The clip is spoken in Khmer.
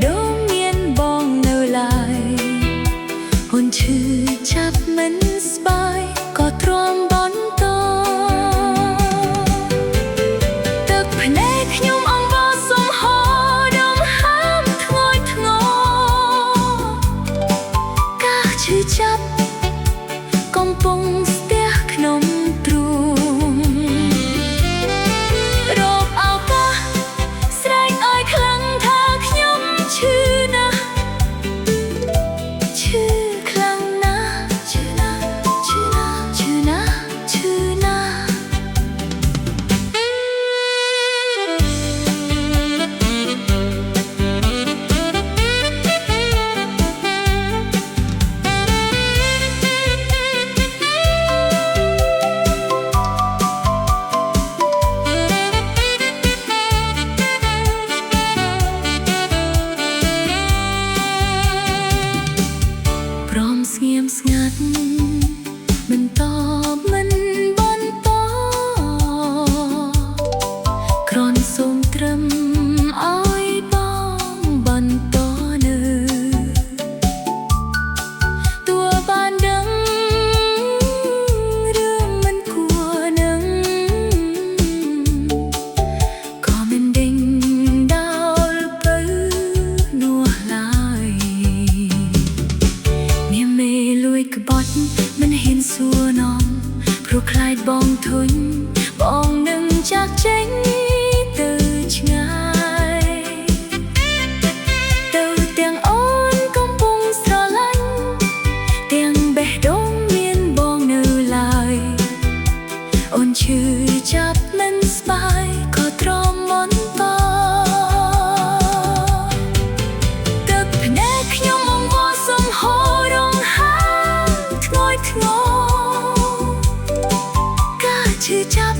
ដូងមានបងនៅឡើយហ៊ុនឈឺចាប់មិនស្បាយក៏ទ្រាំបន្តទឹកភ្នែកខ្ញុំអង្វរសុំហោដងហាមធ្ងន់ធ្ងរការឈឺចាប់កំពុងស្ទះក្នុងទ្រូងរោគឱកាសស្រែកឲ្យខ្លាំងថាខ្ញុំឈឺណាស់ឈឺខ្លាំងណាស់ឈឺណាស់ឈឺណាស់ឈឺណាស់ឈឺណាស់ព្រមស្ងៀមស្ងាត់មិនតបមិនបន្តគ្រាន់សូមត្រឹមឲ្យបងបន្តនៅទោះបានដឹងរឿងមិនគួរនឹងក៏មិនដេញដោលទៅនោះឡើយមានមេលួយក្បត់មិនហ៊ានសួរនាំព្រោះខ្លាចបងធុញបងនឹងចាក់ចេញទៅឆ្ងាយទៅទាំងអូនកំពុងស្រឡាញ់ទាំងបេះដូងមានបងនៅឡើយអូនឈឺចាប់មិនស្បាយក៏ទ្រាំបន្តទឹកភ្នែកខ្ញុំអង្វរសុំហោរងហាមធ្ងន់ធ្ងរការឈឺចាប់